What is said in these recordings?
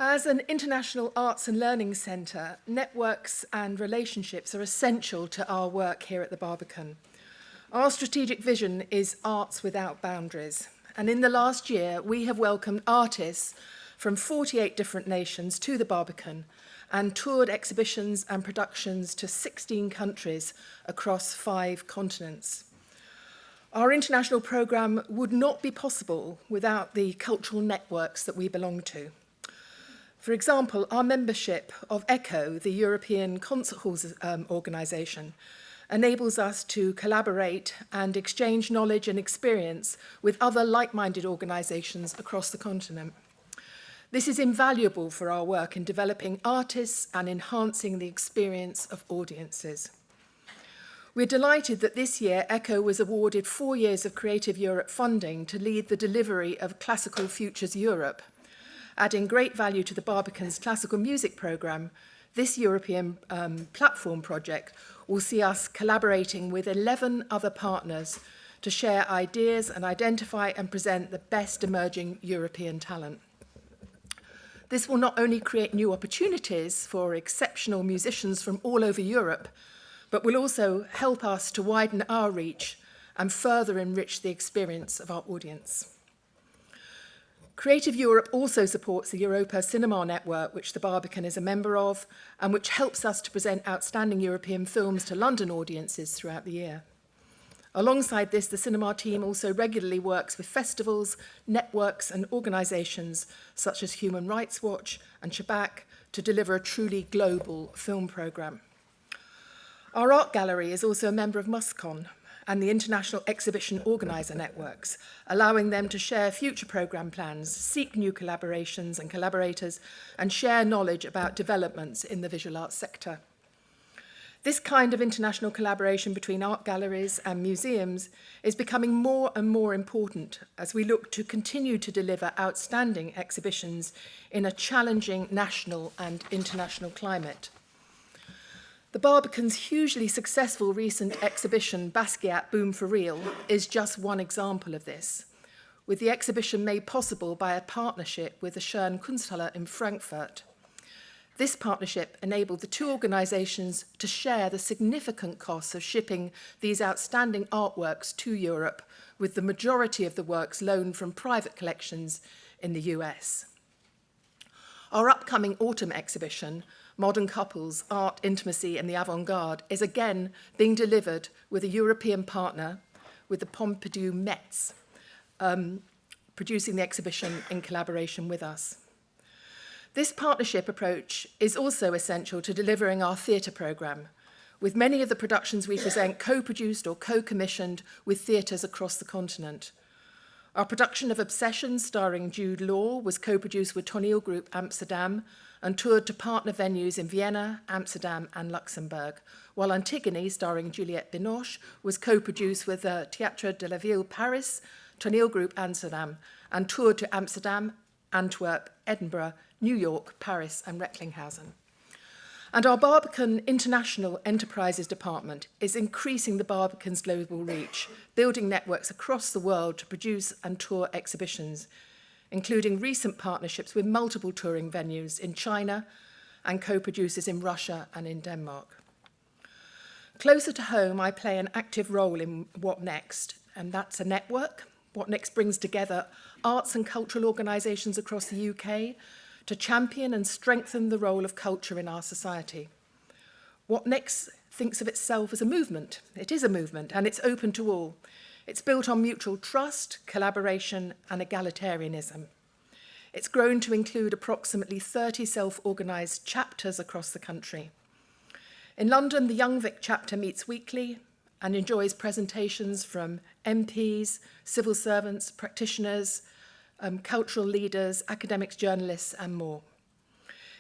As an international arts and learning centre, networks and relationships are essential to our work here at the Barbican. Our strategic vision is arts without boundaries, and in the last year we have welcomed artists from 48 different nations to the Barbican and toured exhibitions and productions to 16 countries across 5 continents. Our international programme would not be possible without the cultural networks that we belong to. For example, our membership of ECHO, the European Concert Halls organisation, enables us to collaborate and exchange knowledge and experience with other like-minded organisations across the continent. This is invaluable for our work in developing artists and enhancing the experience of audiences. We're delighted that this year ECHO was awarded 4 years of Creative Europe funding to lead the delivery of Classical Futures Europe. Adding great value to the Barbican's classical music programme, this European platform project will see us collaborating with 11 other partners to share ideas and identify and present the best emerging European talent. This will not only create new opportunities for exceptional musicians from all over Europe, but will also help us to widen our reach and further enrich the experience of our audience. Creative Europe also supports the Europa Cinema Network, which the Barbican is a member of, and which helps us to present outstanding European films to London audiences throughout the year. Alongside this, the cinema team also regularly works with festivals, networks and organisations such as Human Rights Watch and Shabak to deliver a truly global film programme. Our art gallery is also a member of MUSCON and the International Exhibition Organiser Networks, allowing them to share future programme plans, seek new collaborations and collaborators, and share knowledge about developments in the visual arts sector. This kind of international collaboration between art galleries and museums is becoming more and more important as we look to continue to deliver outstanding exhibitions in a challenging national and international climate. The Barbican's hugely successful recent exhibition, Basquiat Boom for Real, is just one example of this, with the exhibition made possible by a partnership with the Schön Kunsthalle in Frankfurt. This partnership enabled the two organisations to share the significant costs of shipping these outstanding artworks to Europe, with the majority of the works loaned from private collections in the US. Our upcoming autumn exhibition, Modern Couples, Art, Intimacy and the Avant-Garde, is again being delivered with a European partner, with the Pompidou Metz, producing the exhibition in collaboration with us. This partnership approach is also essential to delivering our theatre programme, with many of the productions we present co-produced or co-commissioned with theatres across the continent. Our production of Obsession, starring Jude Law, was co-produced with Toneel Group Amsterdam and toured to partner venues in Vienna, Amsterdam and Luxembourg, while Antigone, starring Juliette Binoche, was co-produced with Théâtre de la Ville Paris, Toneel Group Amsterdam, and toured to Amsterdam, Antwerp, Edinburgh, New York, Paris and Recklinghausen. And our Barbican International Enterprises Department is increasing the Barbican's global reach, building networks across the world to produce and tour exhibitions, including recent partnerships with multiple touring venues in China and co-producers in Russia and in Denmark. Closer to home, I play an active role in What Next, and that's a network. What Next brings together arts and cultural organisations across the UK to champion and strengthen the role of culture in our society. What Next thinks of itself as a movement. It is a movement, and it's open to all. It's built on mutual trust, collaboration, and egalitarianism. It's grown to include approximately 30 self-organised chapters across the country. In London, the Young Vic chapter meets weekly and enjoys presentations from MPs, civil servants, practitioners, cultural leaders, academics, journalists, and more.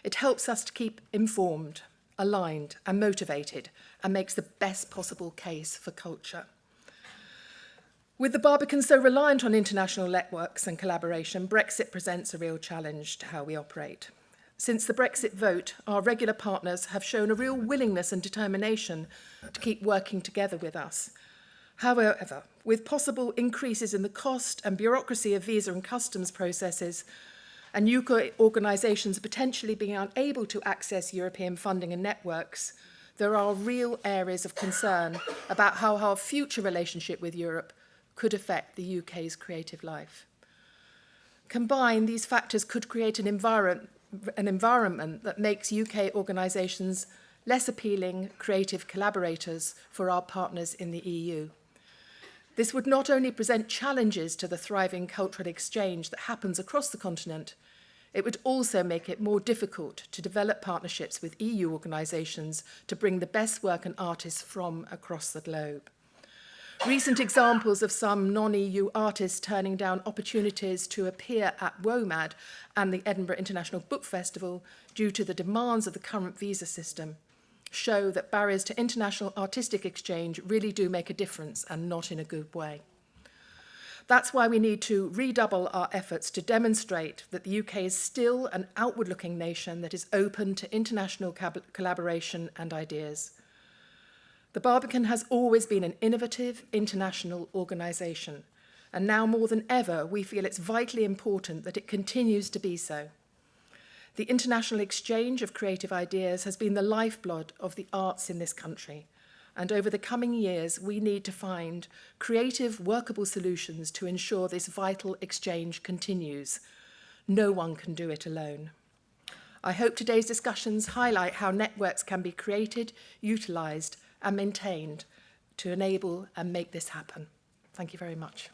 It helps us to keep informed, aligned, and motivated, and makes the best possible case for culture. With the Barbican so reliant on international networks and collaboration, Brexit presents a real challenge to how we operate. Since the Brexit vote, our regular partners have shown a real willingness and determination to keep working together with us. However, with possible increases in the cost and bureaucracy of visa and customs processes, and UK organisations potentially being unable to access European funding and networks, there are real areas of concern about how our future relationship with Europe could affect the UK's creative life. Combined, these factors could create an environment that makes UK organisations less appealing creative collaborators for our partners in the EU. This would not only present challenges to the thriving cultural exchange that happens across the continent, it would also make it more difficult to develop partnerships with EU organisations to bring the best work and artists from across the globe. Recent examples of some non-EU artists turning down opportunities to appear at WOMAD and the Edinburgh International Book Festival due to the demands of the current visa system show that barriers to international artistic exchange really do make a difference, and not in a good way. That's why we need to redouble our efforts to demonstrate that the UK is still an outward-looking nation that is open to international collaboration and ideas. The Barbican has always been an innovative international organisation, and now more than ever we feel it's vitally important that it continues to be so. The international exchange of creative ideas has been the lifeblood of the arts in this country, and over the coming years we need to find creative, workable solutions to ensure this vital exchange continues. No one can do it alone. I hope today's discussions highlight how networks can be created, utilised and maintained to enable and make this happen. Thank you very much.